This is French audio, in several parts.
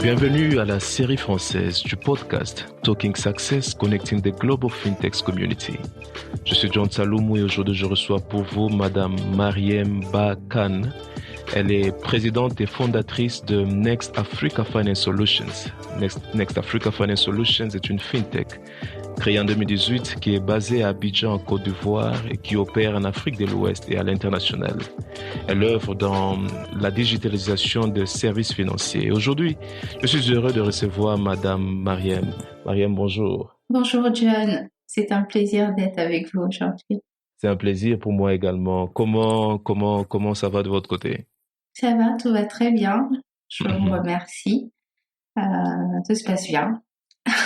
Bienvenue à la série française du podcast Talking Success Connecting the Global Fintech Community. Je suis John Saloumou et aujourd'hui je reçois pour vous Madame Mariem Ba Kane. Elle est présidente et fondatrice de Next Africa Finance Solutions. Next Africa Finance Solutions est une fintech créée en 2018 qui est basée à Abidjan en Côte d'Ivoire et qui opère en Afrique de l'Ouest et à l'international. Elle œuvre dans la digitalisation des services financiers. Aujourd'hui, je suis heureux de recevoir Madame Mariem. Mariem, bonjour. Bonjour John, c'est un plaisir d'être avec vous aujourd'hui. C'est un plaisir pour moi également. Comment ça va de votre côté? Ça va, tout va très bien. Je vous remercie. Tout se passe bien.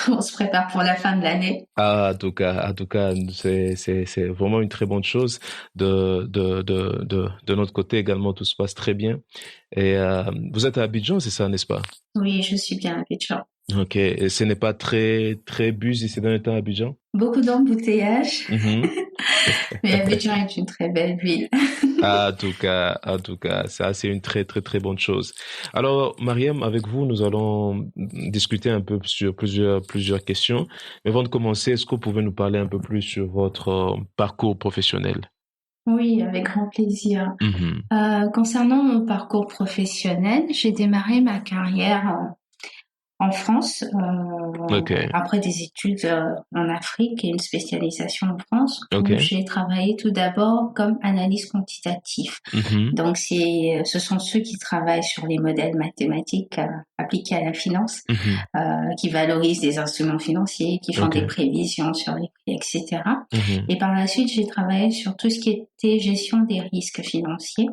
On se prépare pour la fin de l'année. En tout cas, c'est vraiment une très bonne chose. De notre côté également, tout se passe très bien. Et vous êtes à Abidjan, c'est ça, n'est-ce pas? Oui, je suis bien à Abidjan. Ok. Et ce n'est pas très busy ces derniers temps à Abidjan? Beaucoup d'embouteillages. Mais Abidjan est une très belle ville. En tout cas, ça c'est une très bonne chose. Alors, Mariem, avec vous, nous allons discuter un peu sur plusieurs questions. Mais avant de commencer, est-ce que vous pouvez nous parler un peu plus sur votre parcours professionnel? Oui, avec grand plaisir. Concernant mon parcours professionnel, j'ai démarré ma carrière en France, après des études en Afrique et une spécialisation en France, où j'ai travaillé tout d'abord comme analyste quantitatif. Donc ce sont ceux qui travaillent sur les modèles mathématiques appliqués à la finance, qui valorisent des instruments financiers, qui font des prévisions sur les prix, etc. Et par la suite, j'ai travaillé sur tout ce qui était gestion des risques financiers,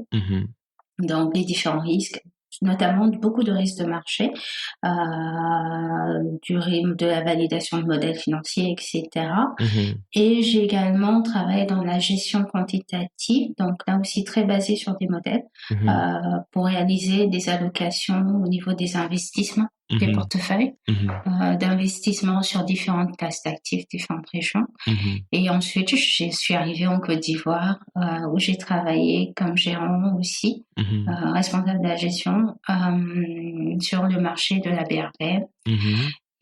donc les différents risques, notamment beaucoup de risques de marché, de la validation de modèles financiers, etc. Et j'ai également travaillé dans la gestion quantitative, donc là aussi très basée sur des modèles, pour réaliser des allocations au niveau des investissements, des portefeuilles d'investissement sur différentes classes d'actifs, différentes régions. Et ensuite, je suis arrivée en Côte d'Ivoire, où j'ai travaillé comme gérant aussi, responsable de la gestion sur le marché de la BRD.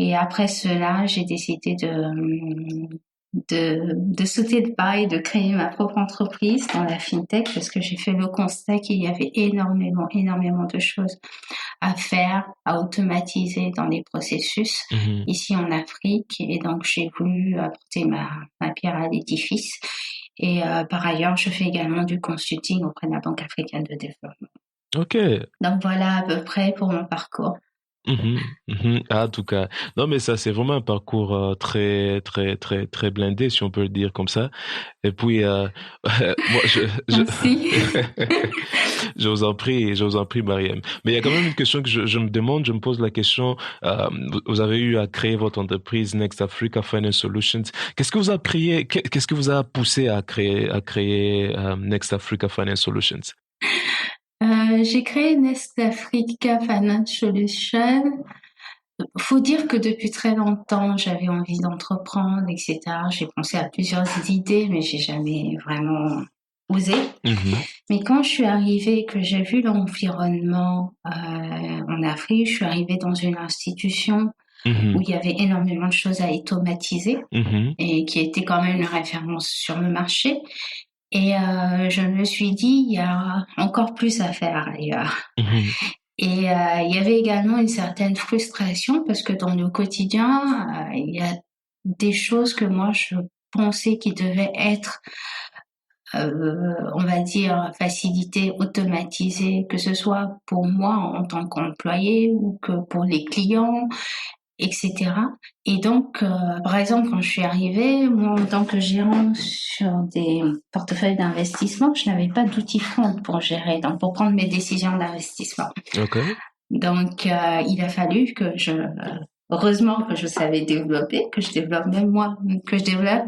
Et après cela, j'ai décidé de sauter le pas et de créer ma propre entreprise dans la fintech, parce que j'ai fait le constat qu'il y avait énormément de choses à faire, à automatiser dans les processus ici en Afrique. Et donc, j'ai voulu apporter ma pierre à l'édifice. Et par ailleurs, je fais également du consulting auprès de la Banque africaine de développement. Ok. Donc, voilà à peu près pour mon parcours. En tout cas, non mais ça c'est vraiment un parcours très blindé si on peut le dire comme ça. Et puis moi Merci. je vous en prie Mariem. Mais il y a quand même une question que je me pose la question. Vous avez eu à créer votre entreprise Next Africa Finance Solutions. Qu'est-ce que vous a poussé à créer Next Africa Finance Solutions? J'ai créé Next Africa Finance Solutions. Faut dire que depuis très longtemps, j'avais envie d'entreprendre, etc. J'ai pensé à plusieurs idées, mais j'ai jamais vraiment osé. Mais quand je suis arrivée, que j'ai vu l'environnement en Afrique, je suis arrivée dans une institution où il y avait énormément de choses à automatiser et qui était quand même une référence sur le marché. Et je me suis dit, il y a encore plus à faire ailleurs. Et il y avait également une certaine frustration parce que dans le quotidien, il y a des choses que moi je pensais qui devaient être, on va dire, facilitées, automatisées, que ce soit pour moi en tant qu'employé ou que pour les clients, etc. Et donc, par exemple, quand je suis arrivée, moi, en tant que gérant sur des portefeuilles d'investissement, je n'avais pas d'outils front pour gérer, donc pour prendre mes décisions d'investissement. Donc, il a fallu que heureusement que je savais développer, que je développe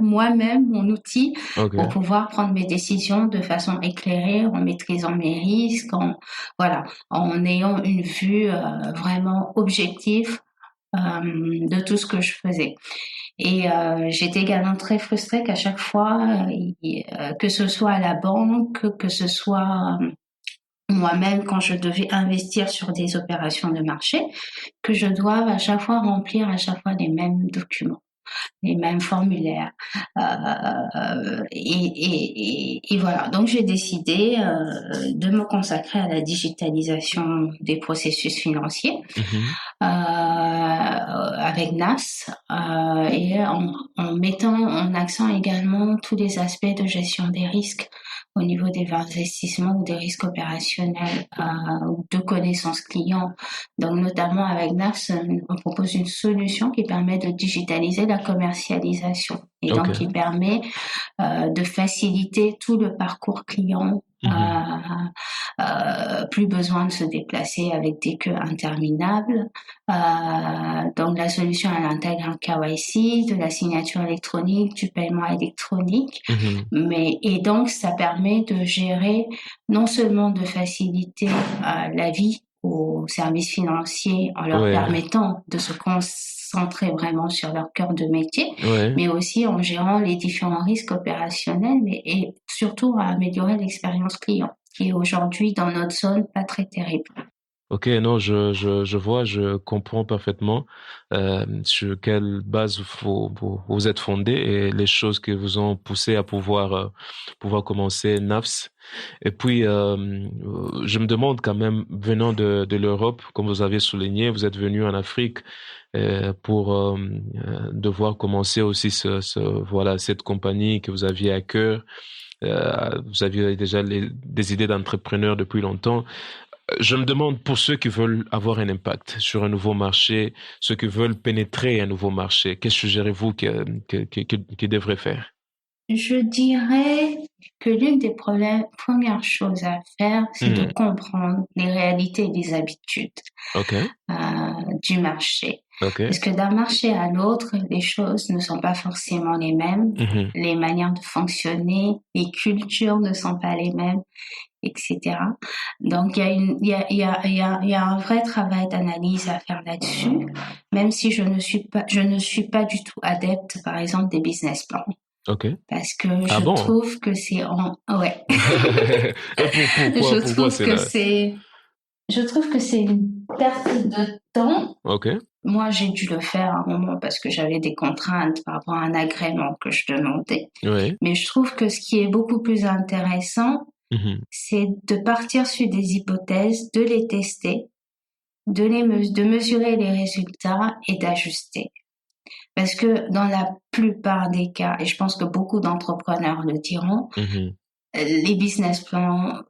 moi-même mon outil pour pouvoir prendre mes décisions de façon éclairée, en maîtrisant mes risques, en ayant une vue vraiment objective de tout ce que je faisais. Et j'étais également très frustrée qu'à chaque fois, que ce soit à la banque, que ce soit moi-même quand je devais investir sur des opérations de marché, que je doive à chaque fois remplir à chaque fois les mêmes documents, les mêmes formulaires. Et voilà. Donc j'ai décidé de me consacrer à la digitalisation des processus financiers avec NAS et en mettant en accent également tous les aspects de gestion des risques au niveau des investissements ou des risques opérationnels ou de connaissances clients. Donc notamment avec NAS, on propose une solution qui permet de digitaliser la commercialisation et donc qui permet de faciliter tout le parcours client. Plus besoin de se déplacer avec des queues interminables. Donc la solution, elle intègre un KYC, de la signature électronique, du paiement électronique, et donc ça permet de gérer, non seulement de faciliter la vie aux services financiers en leur permettant de se concentrer vraiment sur leur cœur de métier, mais aussi en gérant les différents risques opérationnels et surtout à améliorer l'expérience client, qui est aujourd'hui dans notre zone pas très terrible. Ok, non, je vois, je comprends parfaitement sur quelle base vous êtes fondé et les choses qui vous ont poussé à pouvoir commencer NAFS. Et puis, je me demande quand même, venant de l'Europe, comme vous avez souligné, vous êtes venu en Afrique pour devoir commencer aussi voilà, cette compagnie que vous aviez à cœur. Vous aviez déjà des idées d'entrepreneur depuis longtemps. Je me demande, pour ceux qui veulent avoir un impact sur un nouveau marché, ceux qui veulent pénétrer un nouveau marché, qu'est-ce que suggérez-vous qu'ils devraient faire? Je dirais que l'une des premières choses à faire, c'est de comprendre les réalités et les habitudes du marché. Parce que d'un marché à l'autre, les choses ne sont pas forcément les mêmes, les manières de fonctionner, les cultures ne sont pas les mêmes, etc. Donc il y a un vrai travail d'analyse à faire là-dessus, même si je ne suis pas du tout adepte, par exemple, des business plans. Parce que je trouve que c'est je trouve que c'est une perte de temps. Moi, j'ai dû le faire à un moment parce que j'avais des contraintes par rapport à un agrément que je demandais. Mais je trouve que ce qui est beaucoup plus intéressant, c'est de partir sur des hypothèses, de les tester, de mesurer les résultats et d'ajuster. Parce que dans la plupart des cas, et je pense que beaucoup d'entrepreneurs le diront, les business plans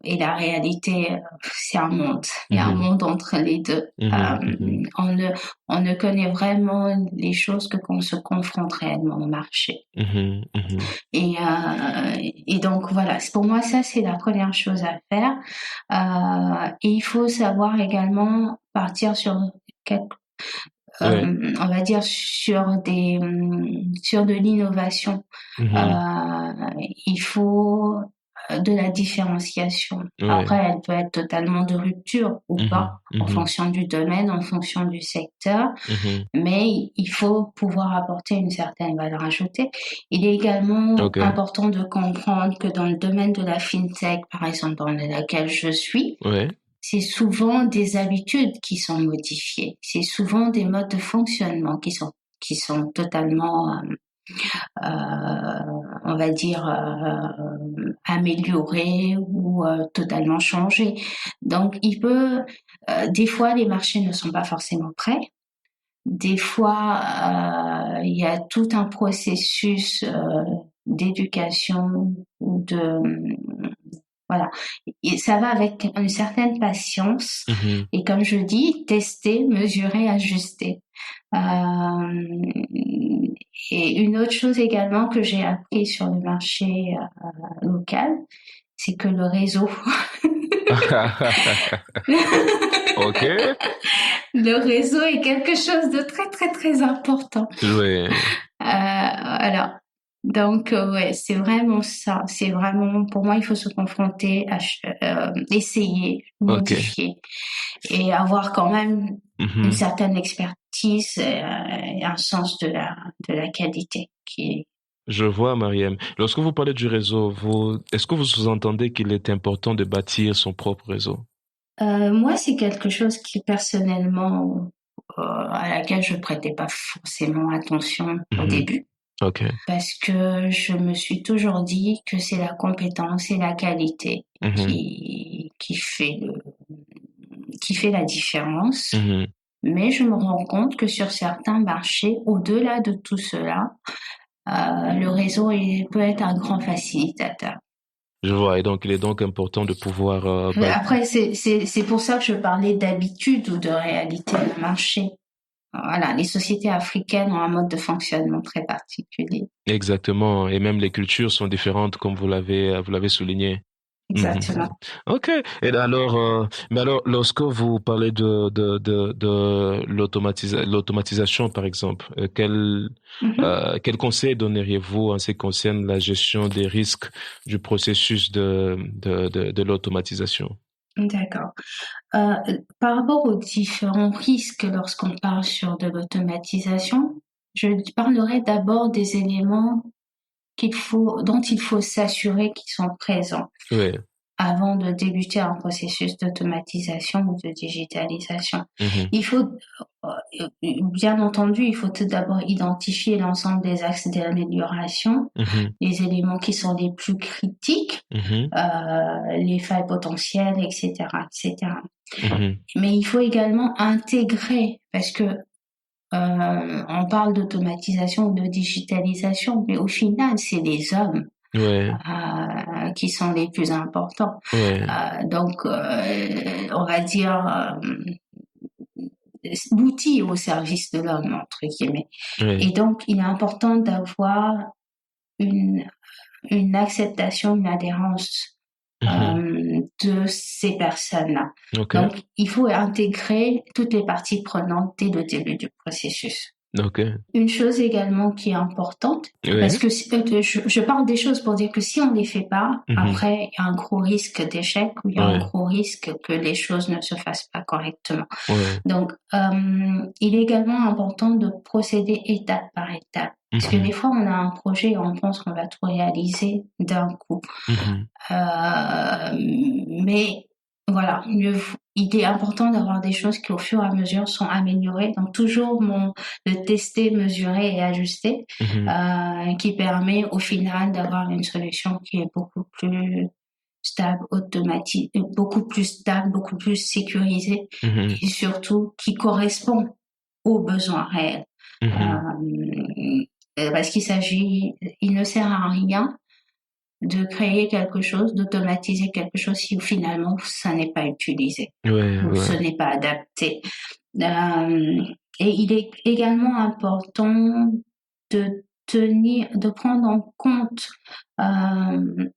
et la réalité, c'est un monde. Il y a un monde entre les deux. On ne connaît vraiment les choses que quand on se confronte réellement au marché. Et donc voilà, pour moi ça c'est la première chose à faire. Et il faut savoir également partir sur on va dire sur de l'innovation. Il faut de la différenciation. Après, elle peut être totalement de rupture ou pas, en fonction du domaine, en fonction du secteur, mais il faut pouvoir apporter une certaine valeur ajoutée. Il est également important de comprendre que dans le domaine de la fintech, par exemple, dans laquelle je suis, c'est souvent des habitudes qui sont modifiées. C'est souvent des modes de fonctionnement qui sont totalement, on va dire, améliorés ou totalement changés. Donc, des fois, les marchés ne sont pas forcément prêts. Des fois, il y a tout un processus d'éducation ou voilà. Et ça va avec une certaine patience. Et comme je dis, tester, mesurer, ajuster. Et une autre chose également que j'ai appris sur le marché local, c'est que le réseau. Le réseau est quelque chose de très, très, très important. Voilà. Donc, c'est vraiment ça. C'est vraiment, pour moi, il faut se confronter, essayer, modifier et avoir quand même une certaine expertise et un sens de la qualité qui est Je vois, Mariam. Lorsque vous parlez du réseau, est-ce que vous sous-entendez qu'il est important de bâtir son propre réseau? Moi, c'est quelque chose qui personnellement, à laquelle je prêtais pas forcément attention au Mhm. début, Ok. parce que je me suis toujours dit que c'est la compétence et la qualité Mhm. qui fait la différence. Mhm. Mais je me rends compte que sur certains marchés, au-delà de tout cela, le réseau peut être un grand facilitateur. Je vois. Et donc, il est donc important de pouvoir Après, c'est pour ça que je parlais d'habitude ou de réalité de marché. Voilà, les sociétés africaines ont un mode de fonctionnement très particulier. exactement. Et même les cultures sont différentes, comme vous l'avez souligné. Mhm. Exactement. Ok. Et alors, mais alors, lorsque vous parlez de l'automatisation, par exemple, Mhm. quel conseil donneriez-vous en ce qui concerne la gestion des risques du processus de l'automatisation? D'accord. Euh, Par rapport aux différents risques lorsqu'on parle sur de l'automatisation, je parlerai d'abord des éléments dont il faut s'assurer qu'ils sont présents Oui. avant de débuter un processus d'automatisation ou de digitalisation. Mhm. Il faut, bien entendu, il faut tout d'abord identifier l'ensemble des axes d'amélioration, Mhm. les éléments qui sont les plus critiques, Mhm. les failles potentielles, etc., etc. Mhm. Mais il faut également intégrer, parce que on parle d'automatisation ou de digitalisation, mais au final, c'est les hommes Ouais. qui sont les plus importants. Ouais. Donc, on va dire l'outil au service de l'homme, entre guillemets. Ouais. Et donc, il est important d'avoir une, une acceptation, une adhérence Mhm. de ces personnes-là. Ok. Donc, il faut intégrer toutes les parties prenantes dès le début du processus. Ok. Une chose également qui est importante, parce Ouais. que je parle des choses pour dire que si on les fait pas, Mhm. après, il y a un gros risque d'échec ou il y a un Ouais. gros risque que les choses ne se fassent pas correctement. Ouais. Donc, il est également important de procéder étape par étape. Parce que des Mhm. fois, on a un projet et on pense qu'on va tout réaliser d'un coup. Mhm. Mais voilà, il est important d'avoir des choses qui au fur et à mesure sont améliorées. Donc toujours de tester, mesurer et ajuster, Mhm. qui permet au final d'avoir une solution qui est beaucoup plus stable, automatique, beaucoup plus stable, beaucoup plus sécurisée Mhm. et surtout qui correspond aux besoins réels. Mhm. Parce il ne sert à rien de créer quelque chose, d'automatiser quelque chose si finalement ça n'est pas utilisé Ouais. ou ce Ouais. n'est pas adapté. Euh, et il est également important de prendre en compte euh,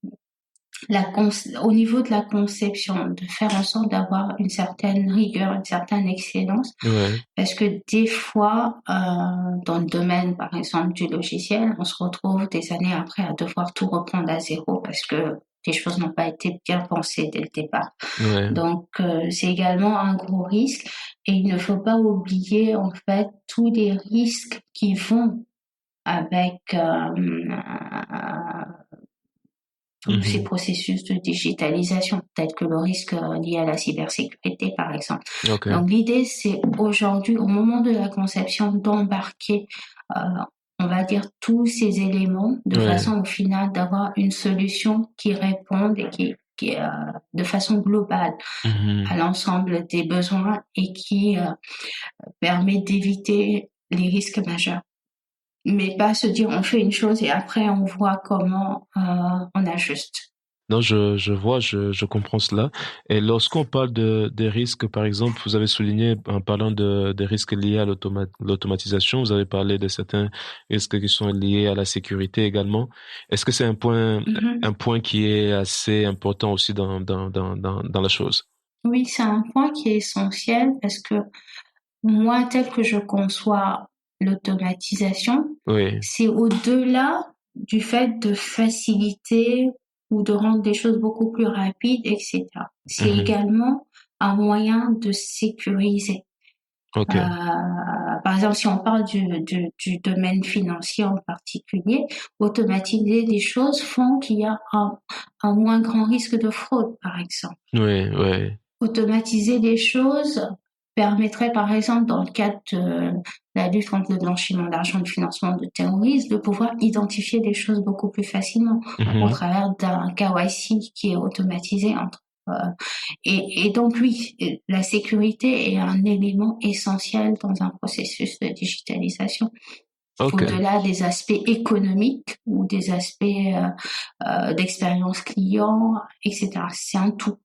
au niveau de la conception, de faire en sorte d'avoir une certaine rigueur, une certaine excellence, Ouais. parce que des fois, dans le domaine, par exemple, du logiciel, on se retrouve des années après à devoir tout reprendre à zéro parce que les choses n'ont pas été bien pensées dès le départ. Ouais. Donc, c'est également un gros risque et il ne faut pas oublier, en fait, tous les risques qui vont avec tous ces Mhm. processus de digitalisation, tels que le risque lié à la cybersécurité, par exemple. Ok. Donc l'idée, c'est aujourd'hui, au moment de la conception, d'embarquer, euh, on va dire, tous ces éléments de Ouais. façon au final d'avoir une solution qui réponde et qui est de façon globale à Mhm. l'ensemble des besoins et qui permet d'éviter les risques majeurs, mais pas se dire on fait une chose et après on voit comment on ajuste. Non, je vois, je comprends cela. Et lorsqu'on parle des risques, par exemple, vous avez souligné en parlant des risques liés à l'automatisation, vous avez parlé de certains risques qui sont liés à la sécurité également. Est-ce que c'est Mhm. un point qui est assez important aussi dans la chose? Oui, c'est un point qui est essentiel parce que moi, tel que je conçois l'automatisation, Oui. c'est au-delà du fait de faciliter ou de rendre des choses beaucoup plus rapides, etc. C'est Mhm. également un moyen de sécuriser. Ok. par exemple, si on parle du domaine financier en particulier, automatiser des choses font qu'il y a un moins grand risque de fraude, par exemple. Oui, oui. Automatiser les choses permettrait, par exemple, dans le cadre de la lutte contre le blanchiment d'argent, le financement de terrorisme, de pouvoir identifier les choses beaucoup plus facilement au travers d'un KYC qui est automatisé et donc oui, la sécurité est un élément essentiel dans un processus de digitalisation. Ok. Au-delà des aspects économiques ou des aspects d'expérience client, etc. C'est un tout.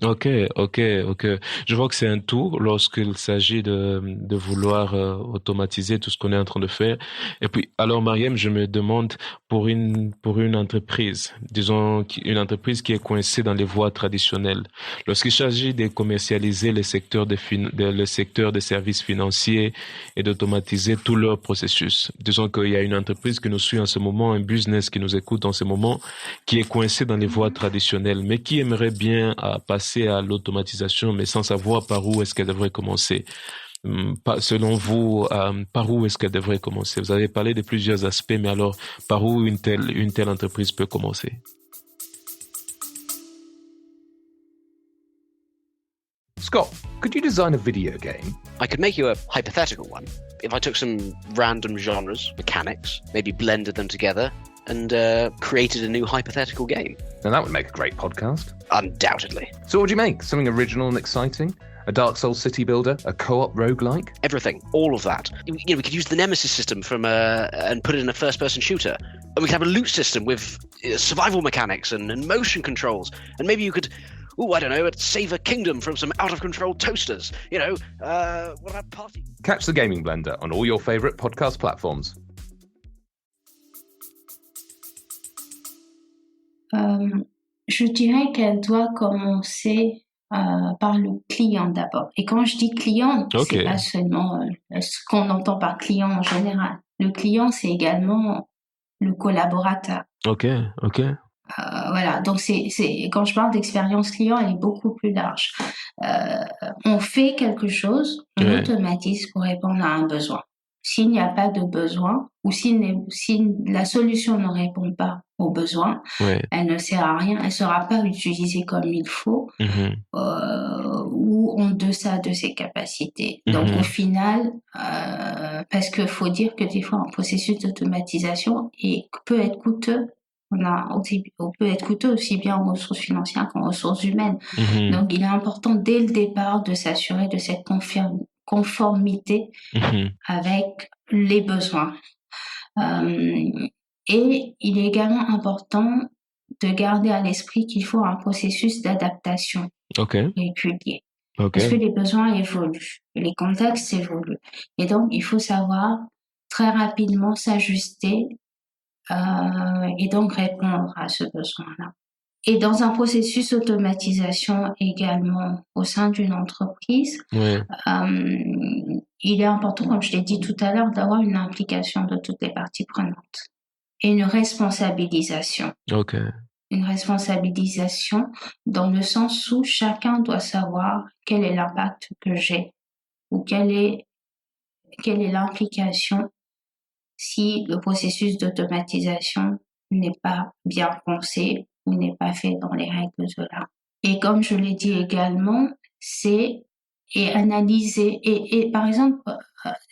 Ok, ok, ok. Je vois que c'est un tout lorsqu'il s'agit de vouloir automatiser tout ce qu'on est en train de faire. Et puis, alors, Mariam, je me demande pour une entreprise, disons une entreprise qui est coincée dans les voies traditionnelles, lorsqu'il s'agit de commercialiser le secteur des services financiers et d'automatiser tout leur processus. Disons qu'il y a une entreprise qui nous suit en ce moment, un business qui nous écoute en ce moment, qui est coincé dans les voies traditionnelles, mais qui aimerait bien passer à l'automatisation, mais sans savoir par où est-ce qu'elle devrait commencer. Selon vous, par où est-ce qu'elle devrait commencer? Vous avez parlé de plusieurs aspects, mais alors, par où une telle entreprise peut commencer? Scott, could you design a video game? I could make you a hypothetical one. If I took some random genres, mechanics, maybe blended them together, and created a new hypothetical game. Now that would make a great podcast. Undoubtedly. So what would you make? Something original and exciting? A Dark Souls city builder? A co-op roguelike? Everything. All of that. We could use the Nemesis system and put it in a first-person shooter. And we could have a loot system with survival mechanics and motion controls. And maybe you could, I don't know, save a kingdom from some out-of-control toasters. What about party? Catch the Gaming Blender on all your favourite podcast platforms. Je dirais qu'elle doit commencer par le client d'abord. Et quand je dis client, c'est pas seulement ce qu'on entend par client en général. Le client, c'est également le collaborateur. Ok. Voilà, donc quand je parle d'expérience client, elle est beaucoup plus large. On fait quelque chose, on automatise pour répondre à un besoin. S'il n'y a pas de besoin, ou si la solution ne répond pas aux besoins, elle ne sert à rien, elle ne sera pas utilisée comme il faut, ou en deçà de ses capacités. Donc au final, parce qu'il faut dire que des fois un processus d'automatisation peut être coûteux. On peut être coûteux aussi bien en ressources financières qu'en ressources humaines. Donc il est important dès le départ de s'assurer de cette conformité avec les besoins. Et il est également important de garder à l'esprit qu'il faut un processus d'adaptation régulier. Parce que les besoins évoluent, les contextes évoluent. Et donc, il faut savoir très rapidement s'ajuster et donc répondre à ce besoin-là. Et dans un processus d'automatisation également au sein d'une entreprise, il est important, comme je l'ai dit tout à l'heure, d'avoir une implication de toutes les parties prenantes et une responsabilisation. Une responsabilisation dans le sens où chacun doit savoir quel est l'impact que j'ai ou quelle est l'implication si le processus d'automatisation n'est pas bien pensé ou n'est pas fait dans les règles de l'art. Et comme je l'ai dit également, c'est analyser et par exemple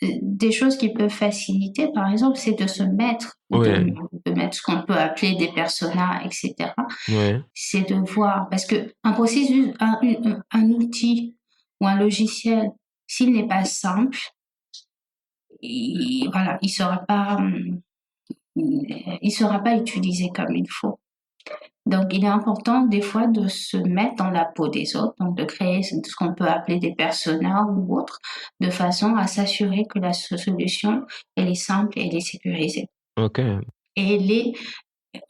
des choses qui peuvent faciliter, par exemple, c'est de se mettre de mettre ce qu'on peut appeler des personas, etc. C'est de voir, parce que un processus, un outil ou un logiciel, s'il n'est pas simple, il sera pas utilisé comme il faut. Donc, il est important des fois de se mettre dans la peau des autres, donc de créer ce qu'on peut appeler des personas ou autres, de façon à s'assurer que la solution, elle est simple et elle est sécurisée. Et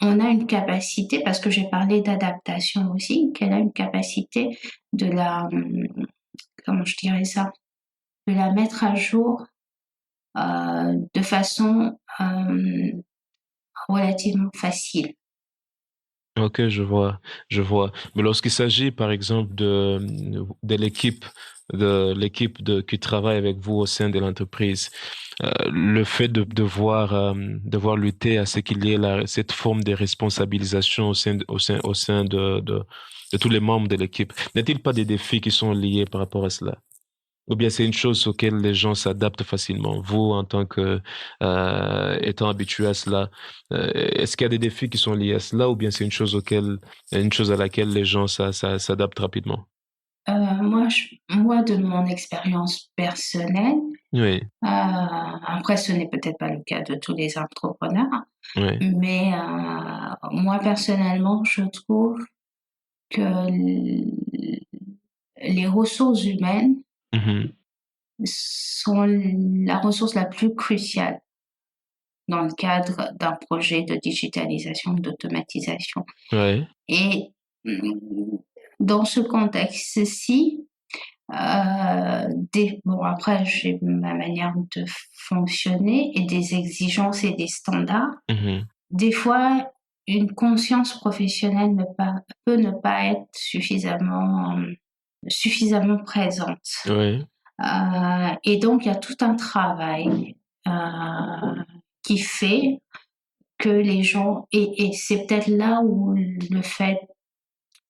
on a une capacité, parce que j'ai parlé d'adaptation aussi, qu'elle a une capacité de de la mettre à jour de façon relativement facile. Ok, je vois. Mais lorsqu'il s'agit, par exemple, de l'équipe de l'équipe qui travaille avec vous au sein de l'entreprise, le fait de devoir lutter à ce qu'il y ait cette forme de responsabilisation au sein de tous les membres de l'équipe, n'est-il pas des défis qui sont liés par rapport à cela? Ou bien c'est une chose auquel les gens s'adaptent facilement. Vous, en tant que étant habitué à cela, est-ce qu'il y a des défis qui sont liés à cela, ou bien c'est une chose à laquelle les gens s'adaptent rapidement? Moi, de mon expérience personnelle, Oui, après, ce n'est peut-être pas le cas de tous les entrepreneurs, oui. mais moi, personnellement, je trouve que les ressources humaines Mhm. sont la ressource la plus cruciale dans le cadre d'un projet de digitalisation, d'automatisation. Ouais. Et dans ce contexte-ci, bon, après, j'ai ma manière de fonctionner et des exigences et des standards. Mhm. Des fois, une conscience professionnelle peut ne pas être suffisamment présente. Ouais. Et donc, il y a tout un travail qui fait que les gens, et c'est peut-être là où le fait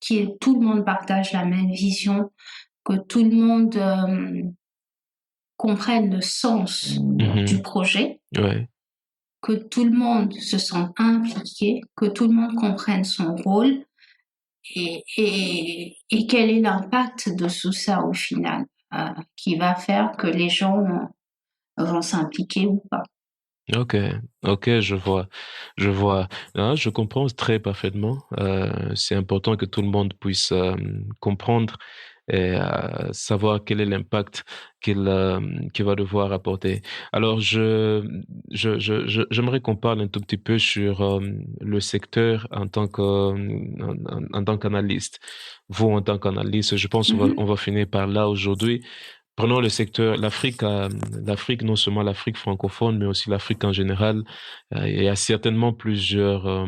que tout le monde partage la même vision, que tout le monde comprenne le sens du Mhm. projet, Ouais. que tout le monde se sente impliqué, que tout le monde comprenne son rôle et quel est l'impact de tout ça au final, qui va faire que les gens vont s'impliquer ou pas. Ok, ok, je vois. Ah, je comprends très parfaitement. C'est important que tout le monde puisse comprendre et savoir quel est l'impact qu'il va devoir apporter. Alors, j'aimerais qu'on parle un tout petit peu sur le secteur en tant qu'analyste. Vous, en tant qu'analyste, je pense Mhm. on va finir par là aujourd'hui. Prenons le secteur, l'Afrique, non seulement l'Afrique francophone, mais aussi l'Afrique en général. Il y a certainement plusieurs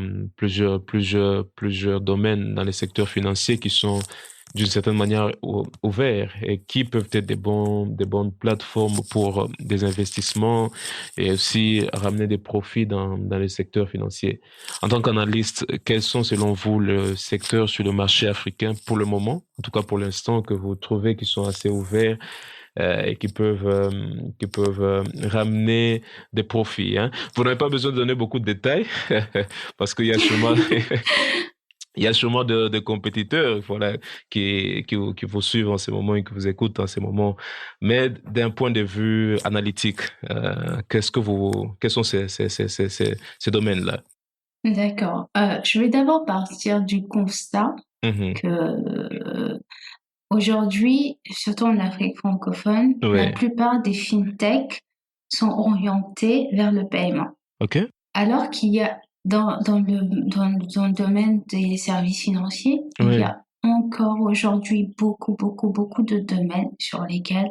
domaines dans les secteurs financiers qui sont d'une certaine manière ouverts et qui peuvent être des bonnes plateformes pour des investissements et aussi ramener des profits dans les secteurs financiers. En tant qu'analyste, quels sont selon vous le secteur sur le marché africain pour le moment, en tout cas pour l'instant, que vous trouvez qui sont assez ouverts et qui peuvent ramener des profits, hein. Vous n'avez pas besoin de donner beaucoup de détails parce qu'il y a sûrement il y a sûrement de compétiteurs, voilà, qui vous suivent en ce moment et qui vous écoutent en ce moment. Mais d'un point de vue analytique, quels sont ces domaines-là? D'accord. Je vais d'abord partir du constat Mhm. que aujourd'hui, surtout en Afrique francophone, la Ouais. plupart des fintechs sont orientés vers le paiement. OK. Alors qu'il y a dans le domaine des services financiers, il y Ouais. a encore aujourd'hui beaucoup de domaines sur lesquels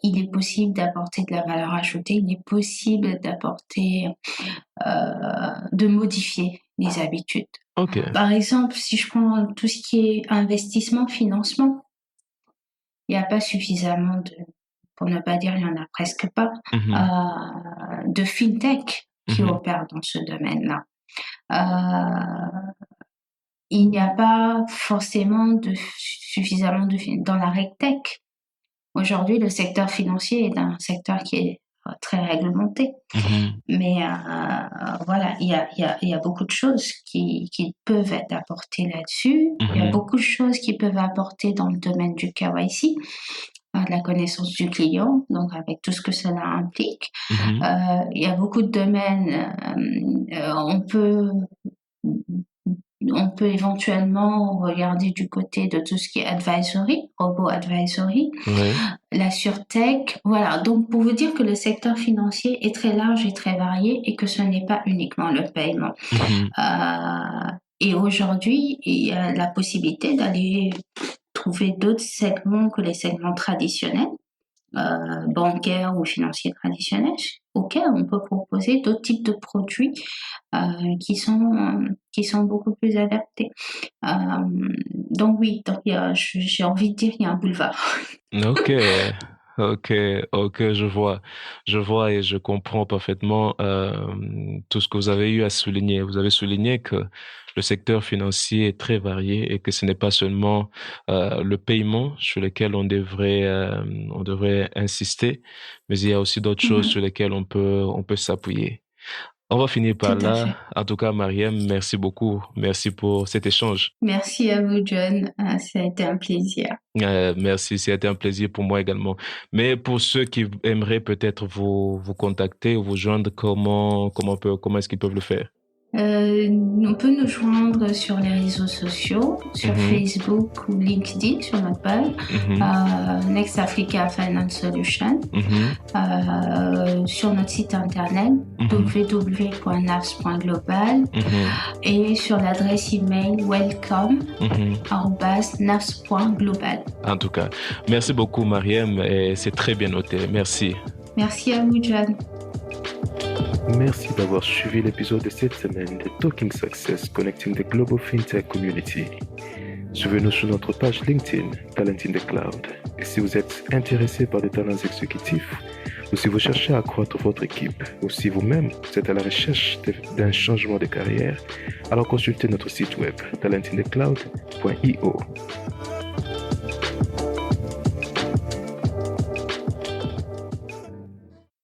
il est possible d'apporter de la valeur ajoutée, il est possible de modifier les habitudes. OK. Par exemple, si je prends tout ce qui est investissement, financement, il n'y a pas suffisamment pour ne pas dire il n'y en a presque pas, Mhm. de fintech qui Mhm. opèrent dans ce domaine-là. Il n'y a pas forcément suffisamment dans la RegTech. Aujourd'hui, le secteur financier est un secteur qui est très réglementé. Mhm. Mais voilà, il y a beaucoup de choses qui peuvent être apportées là-dessus. Il y a Mhm. beaucoup de choses qui peuvent apporter dans le domaine du KYC, de la connaissance du client, donc avec tout ce que cela implique. Mhm. Il y a beaucoup de domaines. On peut éventuellement regarder du côté de tout ce qui est advisory, robot advisory, Ouais. la surtech. Voilà, donc pour vous dire que le secteur financier est très large et très varié et que ce n'est pas uniquement le paiement. Mhm. Et aujourd'hui, il y a la possibilité d'aller trouver d'autres segments que les segments traditionnels. bancaires ou financiers traditionnels, auxquels on peut proposer d'autres types de produits qui sont beaucoup plus adaptés. Donc oui, j'ai envie de dire qu'il y a un boulevard. Ok, ok, je vois et je comprends parfaitement tout ce que vous avez eu à souligner. Vous avez souligné que le secteur financier est très varié et que ce n'est pas seulement le paiement sur lequel on devrait insister, mais il y a aussi d'autres choses Mhm, sur lesquelles on peut s'appuyer. On va finir par tout à là. fait. En tout cas, Mariam, merci beaucoup. Merci pour cet échange. Merci à vous, John. Ça a été un plaisir. Merci, c'était un plaisir pour moi également. Mais pour ceux qui aimeraient peut-être vous contacter ou vous joindre, comment est-ce qu'ils peuvent le faire? On peut nous joindre sur les réseaux sociaux, sur Mhm, Facebook ou LinkedIn, sur notre page, mhm, Next Africa Finance Solution, mhm, sur notre site internet mhm, www.nafs.global mhm, et sur l'adresse email mhm. welcome@nafs.global. En tout cas, merci beaucoup, Mariam, et c'est très bien noté. Merci. Merci à vous, John. Merci d'avoir suivi l'épisode de cette semaine de Talking Success Connecting the Global FinTech Community. Suivez-nous sur notre page LinkedIn, Talent in the Cloud. Et si vous êtes intéressé par des talents exécutifs, ou si vous cherchez à accroître votre équipe, ou si vous-même vous êtes à la recherche d'un changement de carrière, alors consultez notre site web talentinthecloud.io.